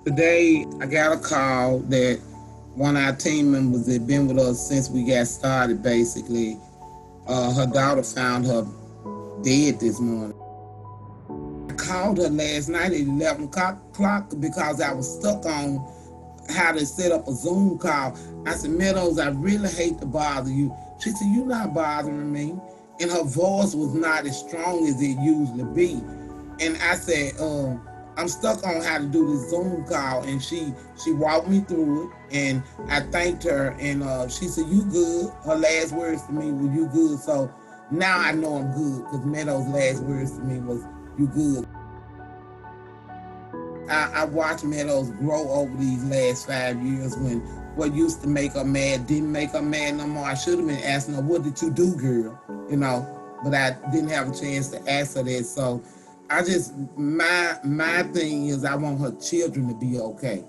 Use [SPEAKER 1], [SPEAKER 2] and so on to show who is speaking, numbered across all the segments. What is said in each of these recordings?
[SPEAKER 1] Today, I got a call that one of our team members that had been with us since we got started, basically, her daughter found her dead this morning. I called her last night at 11 o'clock because I was stuck on how to set up a Zoom call. I said, Meadows, I really hate to bother you. She said, you're not bothering me. And her voice was not as strong as it usually be. And I said, I'm stuck on how to do this Zoom call. And she walked me through it, and I thanked her, and she said, you good. Her last words to me were, you good. So now I know I'm good, because Meadows' last words to me was, you good. I watched Meadows grow over these last 5 years when what used to make her mad didn't make her mad no more. I should have been asking her, what did you do, girl? You know, but I didn't have a chance to ask her that. So I just, my thing is I want her children to be okay.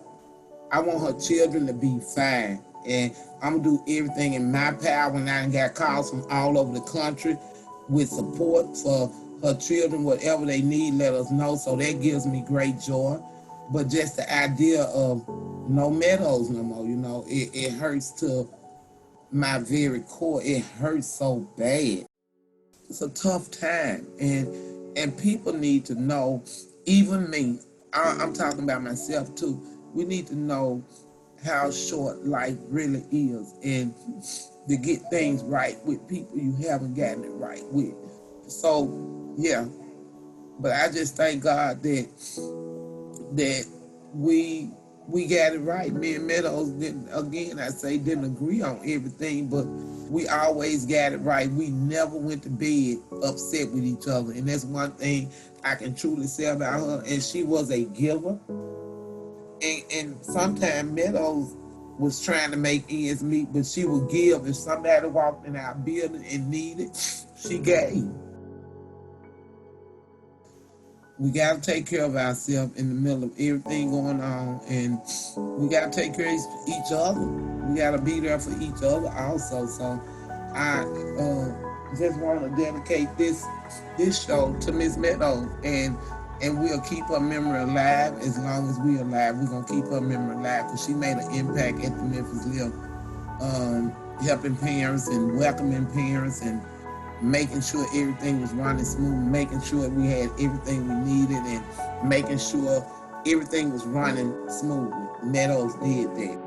[SPEAKER 1] I want her children to be fine. And I'm gonna do everything in my power. And I got calls from all over the country with support for her children, whatever they need, let us know. So that gives me great joy. But just the idea of no Meadows no more, you know, it hurts to my very core. It hurts so bad. It's a tough time, and people need to know, even me, I'm talking about myself too, we need to know how short life really is, and to get things right with people you haven't gotten it right with. So, yeah, but I just thank God that we got it right. Me and Meadows didn't agree on everything, but we always got it right. We never went to bed upset with each other, and that's one thing I can truly say about her. And she was a giver, and sometimes Meadows was trying to make ends meet, but she would give. If somebody walked in our building and needed, she gave. We got to take care of ourselves in the middle of everything going on, and we got to take care of each other. We got to be there for each other also. So I just want to dedicate this show to Miss Meadows, and we'll keep her memory alive as long as we're alive. We're going to keep her memory alive because she made an impact at the Memphis Live, helping parents and welcoming parents and making sure everything was running smooth, making sure we had everything we needed, and making sure everything was running smoothly. Meadows did that.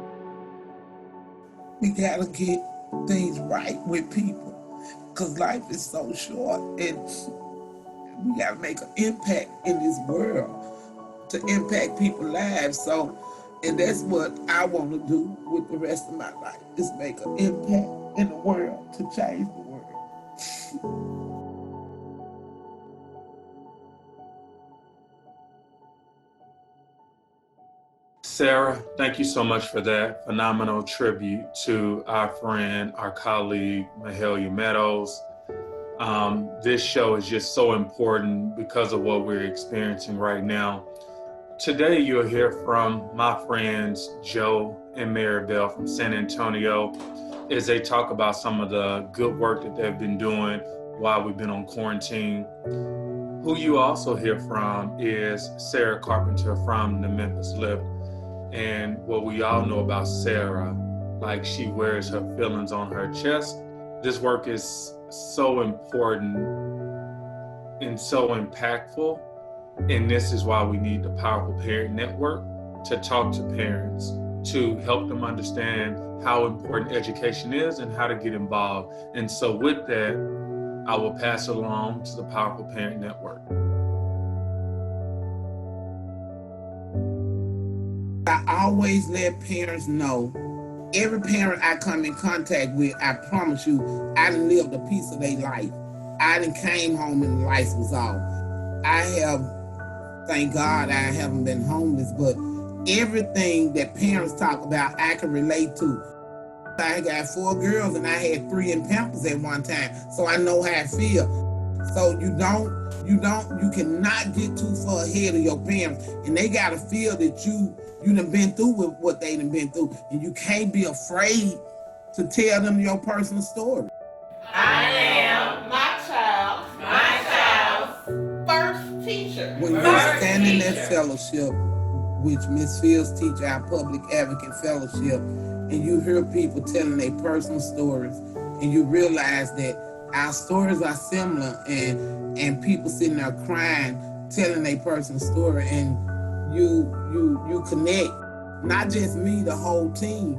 [SPEAKER 1] We gotta get things right with people, because life is so short, and we gotta make an impact in this world to impact people's lives. So, and that's what I want to do with the rest of my life, is make an impact in the world to change the world.
[SPEAKER 2] Sarah, thank you so much for that phenomenal tribute to our friend, our colleague, Mahalia Meadows. This show is just so important because of what we're experiencing right now. Today, you'll hear from my friends, Joe and Maribel from San Antonio, as they talk about some of the good work that they've been doing while we've been on quarantine. Who you also hear from is Sarah Carpenter from the Memphis Lift. And what we all know about Sarah, like, she wears her feelings on her chest. This work is so important and so impactful. And this is why we need the Powerful Parent Network to talk to parents, to help them understand how important education is and how to get involved. And so with that, I will pass it along to the Powerful Parent Network.
[SPEAKER 1] I always let parents know, every parent I come in contact with, I promise you, I done lived a piece of their life. I done came home and life was off. I have, thank God I haven't been homeless, but everything that parents talk about, I can relate to. I got 4 girls and I had 3 in Pampers at one time, so I know how I feel. So you cannot get too far ahead of your parents, and they gotta feel that you done been through with what they done been through, and you can't be afraid to tell them your personal story.
[SPEAKER 3] I am my child's first teacher.
[SPEAKER 1] When you stand in that fellowship which Miss Fields teach our public advocate fellowship, and you hear people telling their personal stories, and you realize that our stories are similar, and people sitting there crying, telling their personal story, and you connect. Not just me, the whole team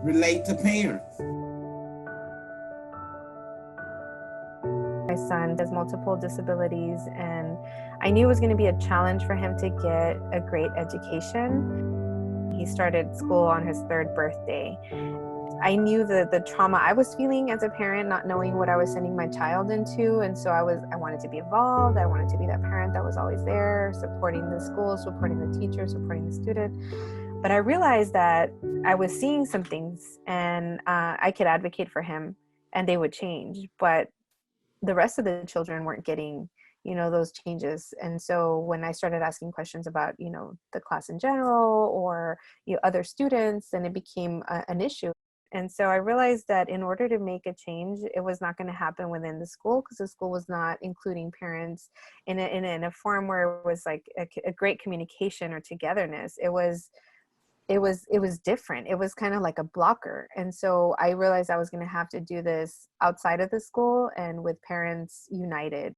[SPEAKER 1] relate to parents.
[SPEAKER 4] My son has multiple disabilities, and I knew it was going to be a challenge for him to get a great education. He started school on his 3rd birthday. I knew the trauma I was feeling as a parent, not knowing what I was sending my child into, and so I wanted to be involved. I wanted to be that parent that was always there, supporting the school, supporting the teacher, supporting the student. But I realized that I was seeing some things, and I could advocate for him, and they would change. But the rest of the children weren't getting, those changes. And so when I started asking questions about, the class in general or other students, then it became an issue. And so I realized that in order to make a change, it was not going to happen within the school, because the school was not including parents in a form where it was like a great communication or togetherness. It was different. It was kind of like a blocker. And so I realized I was going to have to do this outside of the school and with parents united.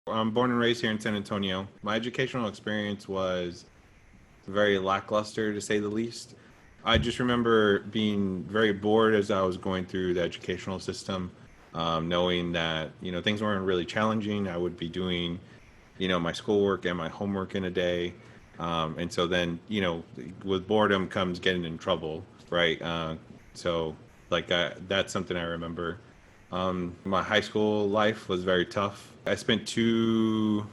[SPEAKER 5] I'm born and raised here in San Antonio. My educational experience was very lackluster, to say the least. I just remember being very bored as I was going through the educational system, knowing that, things weren't really challenging. I would be doing, my schoolwork and my homework in a day. And so then, with boredom comes getting in trouble, right? So that's something I remember. My high school life was very tough. I spent two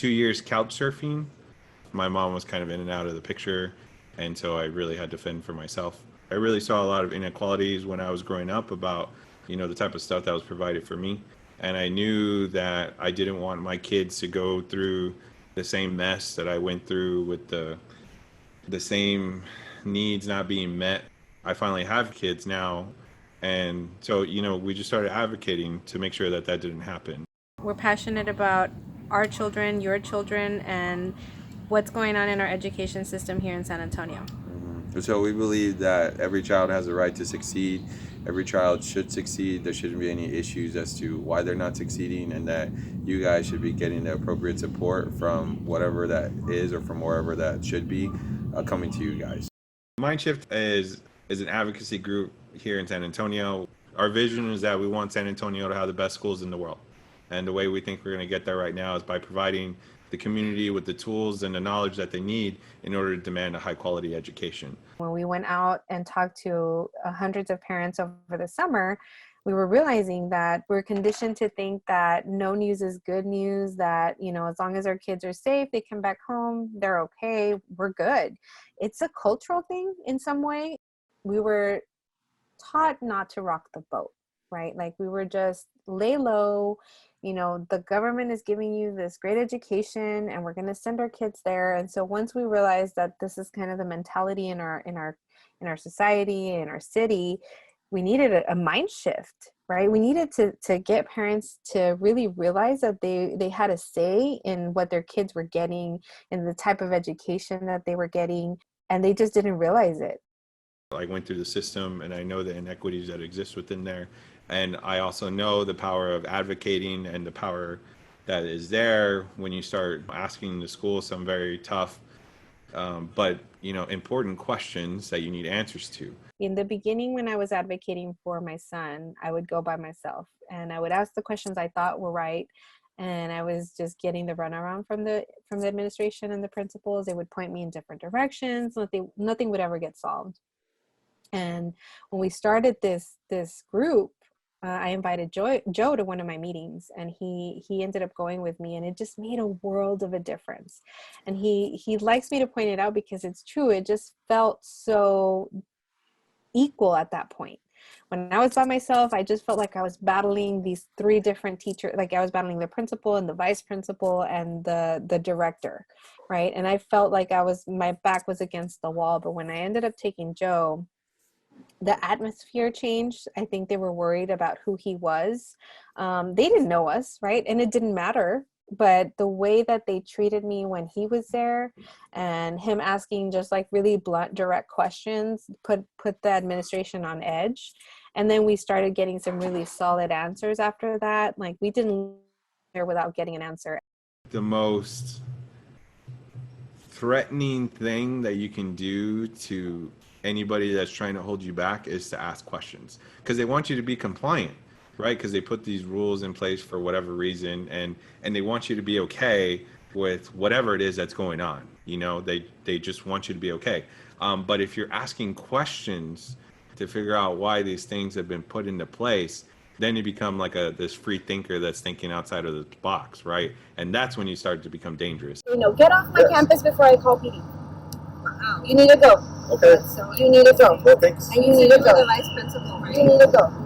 [SPEAKER 5] years couch surfing. My mom was kind of in and out of the picture, and so I really had to fend for myself. I really saw a lot of inequalities when I was growing up about, the type of stuff that was provided for me. And I knew that I didn't want my kids to go through the same mess that I went through, with the same needs not being met. I finally have kids now, and so we just started advocating to make sure that didn't happen.
[SPEAKER 4] We're passionate about our children, your children, and what's going on in our education system here in San Antonio.
[SPEAKER 6] So we believe that every child has a right to succeed. Every child should succeed. There shouldn't be any issues as to why they're not succeeding, and that you guys should be getting the appropriate support from whatever that is or from wherever that should be coming to you guys.
[SPEAKER 5] Mindshift is an advocacy group here in San Antonio. Our vision is that we want San Antonio to have the best schools in the world. And the way we think we're going to get there right now is by providing the community with the tools and the knowledge that they need in order to demand a high quality education.
[SPEAKER 4] When we went out and talked to hundreds of parents over the summer, we were realizing that we're conditioned to think that no news is good news, that, as long as our kids are safe, they come back home, they're okay, we're good. It's a cultural thing in some way. We were taught not to rock the boat, right? Like we were just lay low. The government is giving you this great education and we're going to send our kids there. And so once we realized that this is kind of the mentality in our society, in our city, we needed a mind shift, right? We needed to get parents to really realize that they had a say in what their kids were getting and the type of education that they were getting. And they just didn't realize it.
[SPEAKER 5] I went through the system and I know the inequities that exist within there. And I also know the power of advocating and the power that is there when you start asking the school some very tough, but important questions that you need answers to.
[SPEAKER 4] In the beginning, when I was advocating for my son, I would go by myself and I would ask the questions I thought were right. And I was just getting the runaround from the administration and the principals. They would point me in different directions. Nothing would ever get solved. And when we started this group, I invited Joe to one of my meetings, and he ended up going with me, and it just made a world of a difference. And he likes me to point it out because it's true. It just felt so equal at that point. When I was by myself, I just felt like I was battling these 3 different teachers. Like I was battling the principal and the vice principal and the director, right? And I felt like my back was against the wall. But when I ended up taking Joe, the atmosphere changed. I think they were worried about who he was. They didn't know us, right? And it didn't matter but the way that they treated me when he was there, and him asking just like really blunt, direct questions, put the administration on edge. And then we started getting some really solid answers after that. Like, we didn't leave there without getting an answer.
[SPEAKER 5] The most threatening thing that you can do to anybody that's trying to hold you back is to ask questions, because they want you to be compliant, right? Because they put these rules in place for whatever reason, and they want you to be okay with whatever it is that's going on. You know, they just want you to be okay. But if you're asking questions to figure out why these things have been put into place, then you become like this free thinker that's thinking outside of the box, right? And that's when you start to become dangerous.
[SPEAKER 7] You know, get off my campus before I call PD. Wow. You need to go. Okay. So you need to go. Well, thanks. And you need to go. The vice principal, right? You need to go.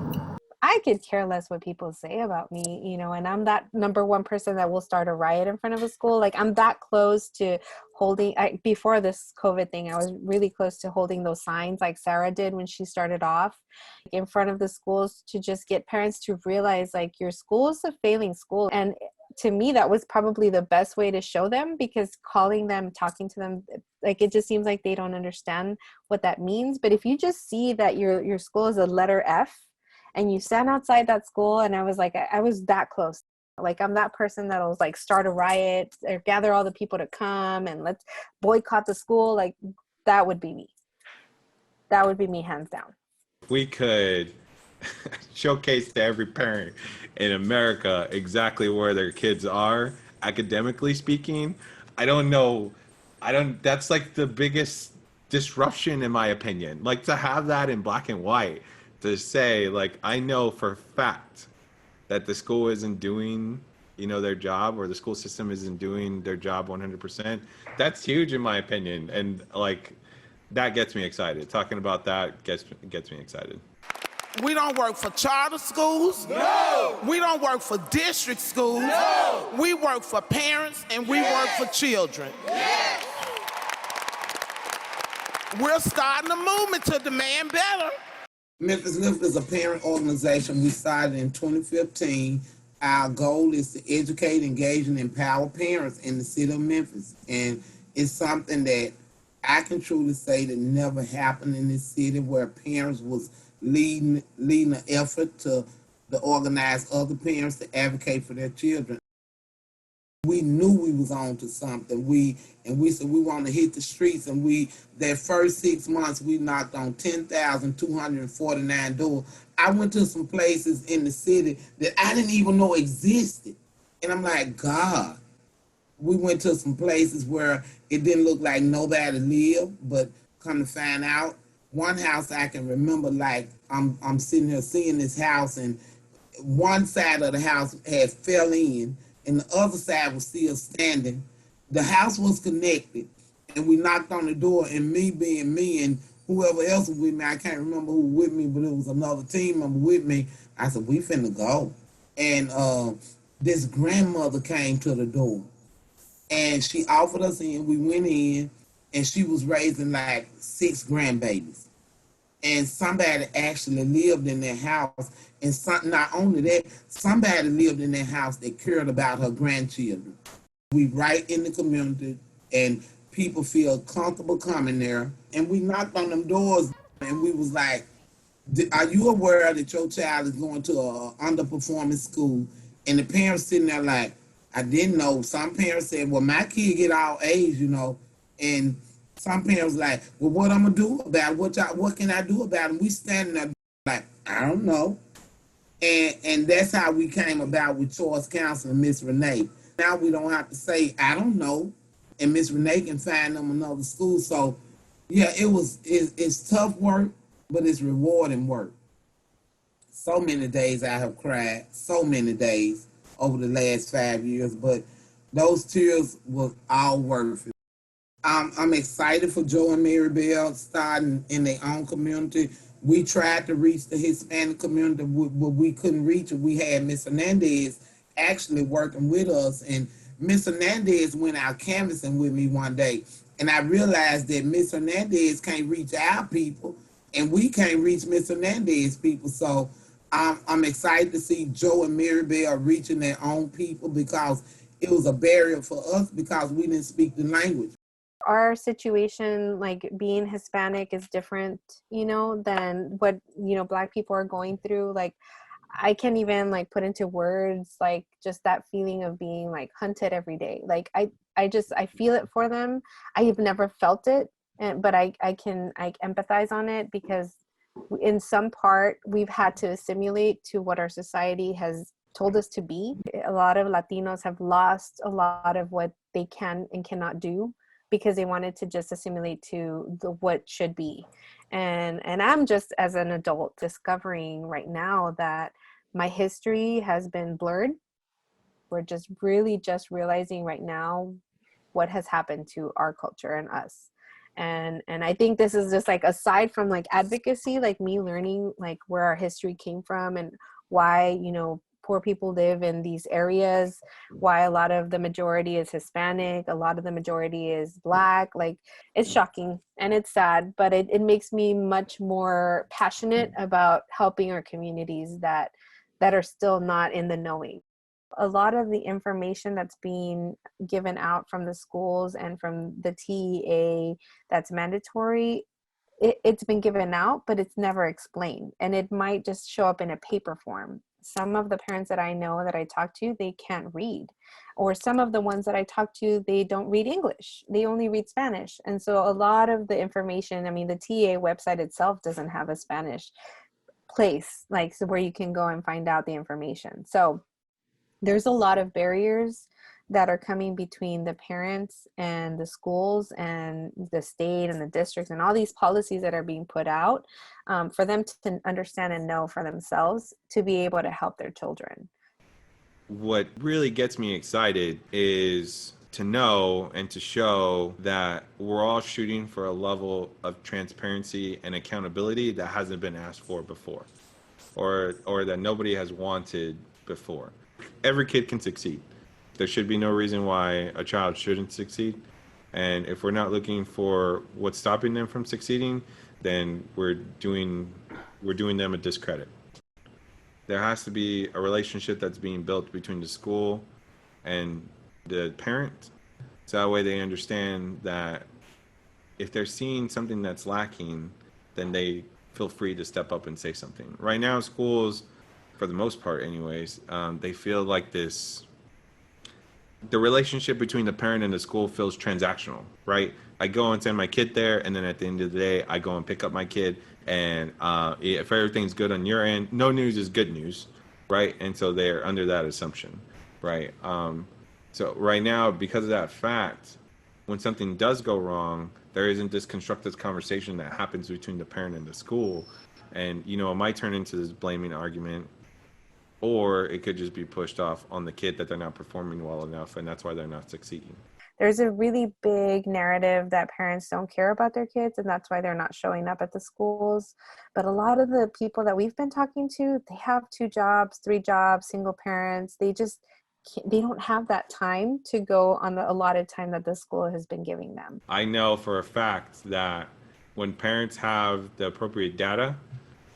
[SPEAKER 4] I could care less what people say about me, you know, and I'm that number one person that will start a riot in front of a school. Like, I'm that close to holding, before this COVID thing, I was really close to holding those signs like Sarah did when she started off in front of the schools, to just get parents to realize, like, your school is a failing school. And to me, that was probably the best way to show them, because calling them, talking to them, like, it just seems like they don't understand what that means. But if you just see that your school is a letter F, and you stand outside that school, and I was like, I was that close. Like, I'm that person that'll like start a riot or gather all the people to come and let's boycott the school. Like, that would be me. That would be me, hands down.
[SPEAKER 5] We could showcase to every parent in America exactly where their kids are, academically speaking. That's like the biggest disruption, in my opinion. Like, to have that in black and white, to say, like, I know for a fact that the school isn't doing, you know, their job, or the school system isn't doing their job 100%. That's huge, in my opinion. And like, that gets me excited. Talking about that gets me excited.
[SPEAKER 1] We don't work for charter schools.
[SPEAKER 3] No.
[SPEAKER 1] We don't work for district schools.
[SPEAKER 3] No.
[SPEAKER 1] We work for parents, and we work for children.
[SPEAKER 3] Yes.
[SPEAKER 1] We're starting a movement to demand better. Memphis Lift is a parent organization we started in 2015. Our goal is to educate, engage, and empower parents in the city of Memphis. And it's something that I can truly say that never happened in this city, where parents was leading an effort to organize other parents to advocate for their children. We knew we was on to something. We said we want to hit the streets, and that first 6 months we knocked on 10,249 doors. I went to some places in the city that I didn't even know existed. And I'm like, God, we went to some places where it didn't look like nobody lived, but come to find out, one house I can remember, like, I'm sitting here seeing this house, and one side of the house had fell in, and the other side was still standing. The house was connected, and we knocked on the door, and me being me and whoever else was with me, I can't remember who was with me, but it was another team member with me. I said, we finna go. And this grandmother came to the door, and she offered us in. We went in, and she was raising like 6 grandbabies. And somebody actually lived in their house. And not only that, somebody lived in their house that cared about her grandchildren. We right in the community, and people feel comfortable coming there. And we knocked on them doors, and we was like, are you aware that your child is going to an underperforming school? And the parents sitting there like, I didn't know. Some parents said, well, my kid get all A's, you know. And some parents like, well, what I'm going to do about it? What can I do about it? We standing there like, I don't know. And that's how we came about with Choice Counselor and Miss Renee. Now we don't have to say, I don't know. And Miss Renee can find them another school. So, yeah, it's tough work, but it's rewarding work. So many days I have cried, so many days over the last 5 years, but those tears were all worth it. I'm excited for Joe and Maribel starting in their own community. We tried to reach the Hispanic community, but we couldn't reach it. We had Miss Hernandez actually working with us, and Miss Hernandez went out canvassing with me one day, and I realized that Miss Hernandez can't reach our people, and we can't reach Miss Hernandez people. So I'm excited to see Joe and Maribel reaching their own people, because it was a barrier for us because we didn't speak the language.
[SPEAKER 4] Our situation, like being Hispanic, is different, than what, Black people are going through. Like, I can't even like put into words, like just that feeling of being like hunted every day. Like I feel it for them. I have never felt it, but I empathize on it because in some part we've had to assimilate to what our society has told us to be. A lot of Latinos have lost a lot of what they can and cannot do because they wanted to just assimilate to what should be. And I'm just, as an adult, discovering right now that my history has been blurred. We're just really just realizing right now what has happened to our culture and us. And I think this is just like, aside from like advocacy, like me learning like where our history came from and why, poor people live in these areas, why a lot of the majority is Hispanic, a lot of the majority is Black. Like, it's shocking and it's sad, but it makes me much more passionate about helping our communities that are still not in the knowing. A lot of the information that's being given out from the schools and from the TEA that's mandatory, it's been given out, but it's never explained. And it might just show up in a paper form. Some of the parents that I know that I talk to, they can't read. Or some of the ones that I talk to, they don't read English. They only read Spanish. And so a lot of the information, the TEA website itself doesn't have a Spanish place, like, so where you can go and find out the information. So there's a lot of barriers that are coming between the parents and the schools and the state and the districts and all these policies that are being put out, for them to understand and know for themselves to be able to help their children.
[SPEAKER 5] What really gets me excited is to know and to show that we're all shooting for a level of transparency and accountability that hasn't been asked for before, or that nobody has wanted before. Every kid can succeed. There should be no reason why a child shouldn't succeed. And if we're not looking for what's stopping them from succeeding, then we're doing them a discredit. There has to be a relationship that's being built between the school and the parent, so that way they understand that if they're seeing something that's lacking, then they feel free to step up and say something. Right now, schools, for the most part anyways, they feel like the relationship between the parent and the school feels transactional, right? I go and send my kid there, and then at the end of the day, I go and pick up my kid, and if everything's good on your end, no news is good news, right? And so they're under that assumption, right? So right now, because of that fact, when something does go wrong, there isn't this constructive conversation that happens between the parent and the school. And, it might turn into this blaming argument, or it could just be pushed off on the kid that they're not performing well enough, and that's why they're not succeeding.
[SPEAKER 4] There's a really big narrative that parents don't care about their kids, and that's why they're not showing up at the schools. But a lot of the people that we've been talking to, they have 2 jobs, 3 jobs, single parents. They don't have that time to go on the allotted time that the school has been giving them.
[SPEAKER 5] I know for a fact that when parents have the appropriate data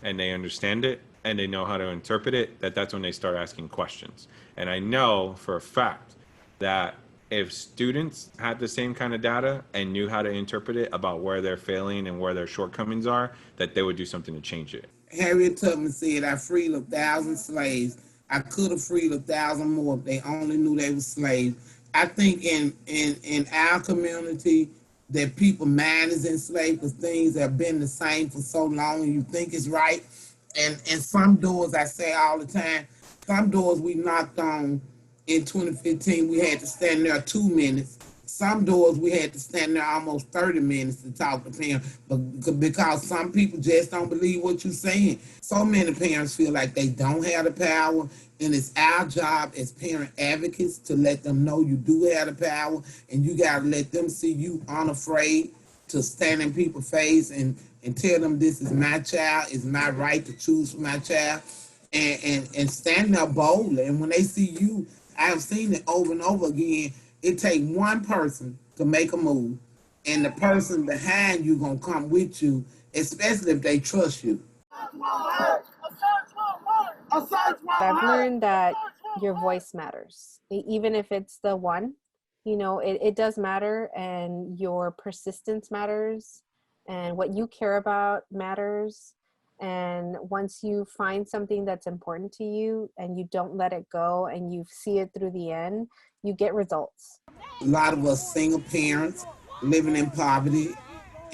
[SPEAKER 5] and they understand it and they know how to interpret it, that's when they start asking questions. And I know for a fact that if students had the same kind of data and knew how to interpret it about where they're failing and where their shortcomings are, that they would do something to change it.
[SPEAKER 1] Harriet Tubman said, I freed 1,000 slaves. I could have freed 1,000 more if they only knew they were slaves. I think in our community that people mind is enslaved because things have been the same for so long and you think it's right. And some doors, I say all the time, some doors we knocked on in 2015, we had to stand there 2 minutes. Some doors we had to stand there almost 30 minutes to talk to parents, but because some people just don't believe what you're saying. So many parents feel like they don't have the power, and it's our job as parent advocates to let them know you do have the power, and you got to let them see you unafraid to stand in people's face and tell them this is my child, it's my right to choose for my child, and stand there boldly. And when they see you, I've seen it over and over again, it takes one person to make a move, and the person behind you gonna come with you, especially if they trust you.
[SPEAKER 4] I've learned that your voice matters. Even if it's the one, you know, it does matter, and your persistence matters, and what you care about matters. And once you find something that's important to you and you don't let it go and you see it through the end, you get results.
[SPEAKER 1] A lot of us single parents living in poverty,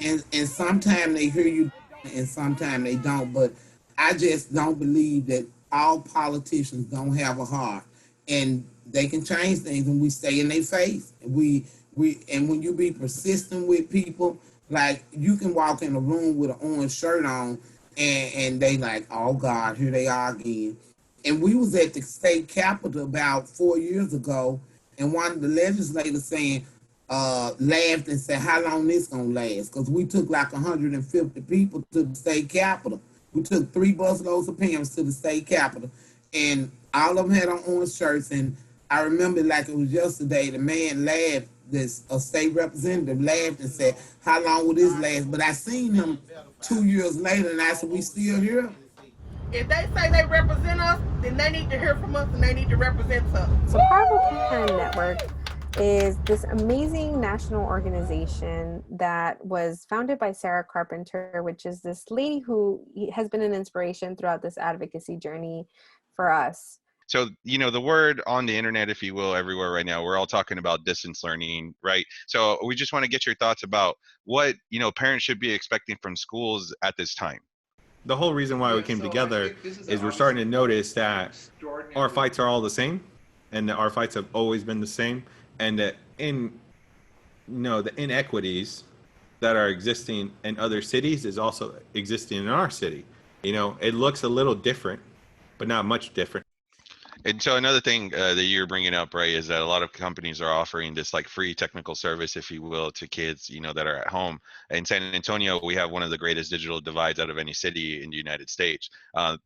[SPEAKER 1] and sometimes they hear you and sometimes they don't. But I just don't believe that all politicians don't have a heart, and they can change things when we stay in their face. And when you be persistent with people, like you can walk in a room with an orange shirt on, and they like, oh God, here they are again. And we was at the state capitol about 4 years ago, and one of the legislators saying, laughed and said, how long this gonna last? Because we took like 150 people to the state capitol. We took 3 busloads of parents to the state capitol, and all of them had on orange shirts. And I remember like it was yesterday, the man laughed, a state representative laughed and said, how long will this last? But I seen him 2 years later, and I said, we still here?
[SPEAKER 3] If they say they represent us, then they need to hear from us and they need to represent us.
[SPEAKER 4] So Powerful Parent Network is this amazing national organization that was founded by Sarah Carpenter, which is this lady who has been an inspiration throughout this advocacy journey for us.
[SPEAKER 8] So, you know, the word on the internet, if you will, everywhere right now, we're all talking about distance learning, right? So we just want to get your thoughts about what, you know, parents should be expecting from schools at this time.
[SPEAKER 5] The whole reason why we came together is we're starting to notice that our fights are all the same, and that our fights have always been the same, and that the inequities that are existing in other cities is also existing in our city. You know, it looks a little different, but not much different.
[SPEAKER 8] And so another thing that you're bringing up, right, is that a lot of companies are offering this like free technical service, if you will, to kids, you know, that are at home. In San Antonio, we have one of the greatest digital divides out of any city in the United States.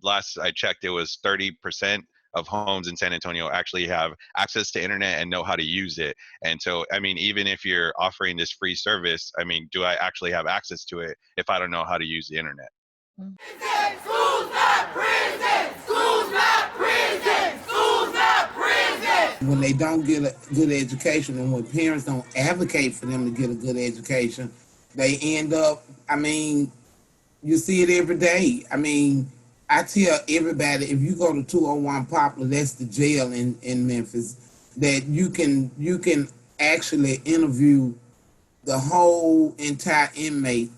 [SPEAKER 8] Last I checked, it was 30% of homes in San Antonio actually have access to internet and know how to use it. And so, I mean, even if you're offering this free service, I mean, do I actually have access to it if I don't know how to use the internet?
[SPEAKER 3] Schools not prison! Schools not prison! Schools not prison!
[SPEAKER 1] When they don't get a good education, and when parents don't advocate for them to get a good education, they end up, I mean, you see it every day. I mean, I tell everybody, if you go to 201 Poplar, that's the jail in Memphis, that you can actually interview the whole entire inmate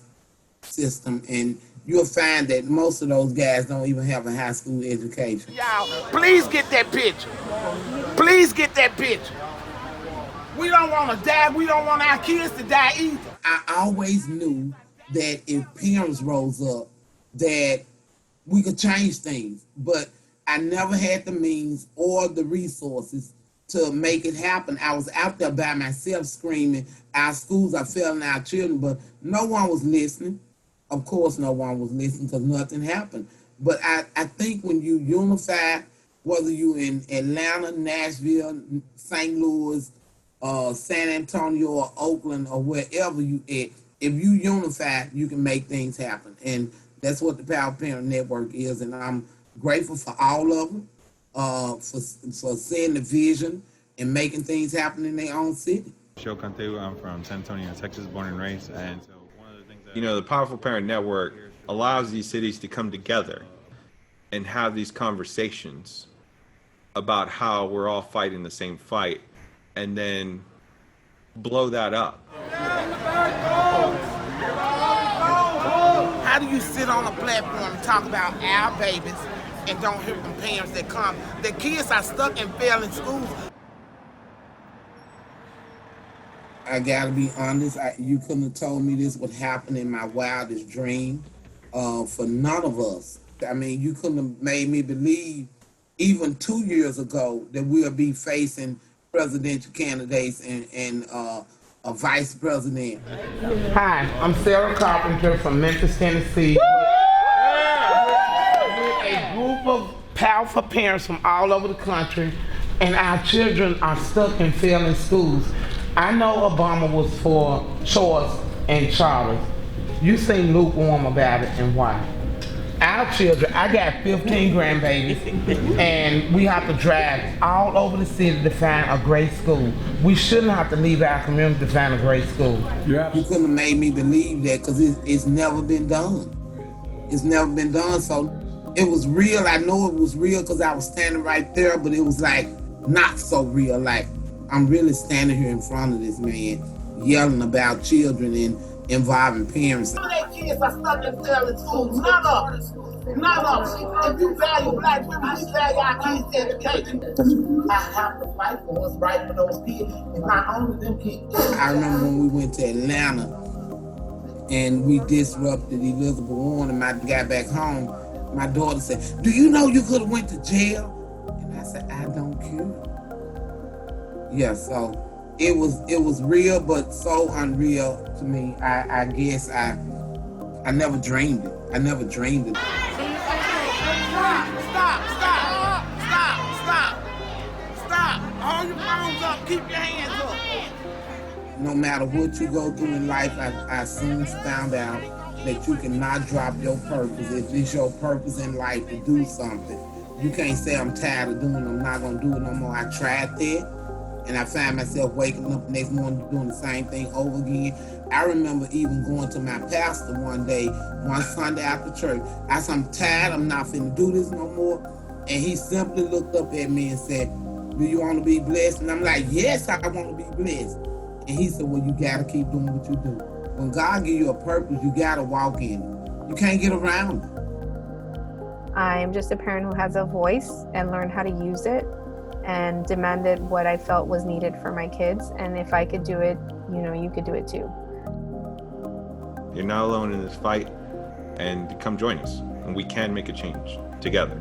[SPEAKER 1] system, and you'll find that most of those guys don't even have a high school education.
[SPEAKER 3] Y'all, please get that picture. Please get that picture. We don't want to die. We don't want our kids to die either.
[SPEAKER 1] I always knew that if parents rose up, that we could change things, but I never had the means or the resources to make it happen. I was out there by myself screaming, our schools are failing our children, but no one was listening. Of course, no one was listening because nothing happened. But I think when you unify, whether you in Atlanta, Nashville, St. Louis, San Antonio, or Oakland, or wherever you at, if you unify, you can make things happen. And that's what the Powerful Parent Network is. And I'm grateful for all of them, for seeing the vision and making things happen in their own city.
[SPEAKER 5] Cantu, I'm from San Antonio, Texas, born and raised. And so one of the things that, you know, the Powerful Parent Network allows these cities to come together and have these conversations about how we're all fighting the same fight, and then blow that up.
[SPEAKER 3] How do you sit on a platform and talk about our babies and don't hear from parents that come? The kids are stuck and failing schools.
[SPEAKER 1] I gotta be honest, you couldn't have told me this would happen in my wildest dream for none of us. I mean, you couldn't have made me believe even 2 years ago that we'll be facing presidential candidates and a vice president.
[SPEAKER 3] Hi, I'm Sarah Carpenter from Memphis, Tennessee. We're a group of powerful parents from all over the country, and our children are stuck in failing schools. I know Obama was for choice and charters. You seem lukewarm about it, and why? Our our children, I got 15 grandbabies, and we have to drive all over the city to find a great school. We shouldn't have to leave our community to find a great school.
[SPEAKER 1] You couldn't have made me believe that because it's never been done. It's never been done. So it was real. I know it was real because I was standing right there, but it was like not so real. Like I'm really standing here in front of this man yelling about children and involving parents.
[SPEAKER 9] Some of their kids are stuck in failing schools. None of them. None of them. If you value black women, you value our kids' education. I have to fight for what's right for those kids, and not only them kids.
[SPEAKER 1] I remember when we went to Atlanta and we disrupted Elizabeth Warren and I got back home, my daughter said, "Do you know you could have went to jail?" And I said, "I don't care." Yeah, so it was real, but so unreal to me. I guess I never dreamed it. I never dreamed it.
[SPEAKER 9] Stop. Hold your phones up. Keep your hands up.
[SPEAKER 1] No matter what you go through in life, I soon found out that you cannot drop your purpose. If it's your purpose in life to do something, you can't say, "I'm tired of doing it, I'm not going to do it no more." I tried that. And I found myself waking up the next morning doing the same thing over again. I remember even going to my pastor one day, one Sunday after church. I said, "I'm tired, I'm not finna do this no more." And he simply looked up at me and said, "Do you want to be blessed?" And I'm like, "Yes, I want to be blessed." And he said, "Well, you gotta keep doing what you do. When God gives you a purpose, you gotta walk in it. You can't get around it."
[SPEAKER 4] I'm just a parent who has a voice and learned how to use it, and demanded what I felt was needed for my kids. And if I could do it, you could do it too.
[SPEAKER 5] You're not alone in this fight, and come join us, and we can make a change together.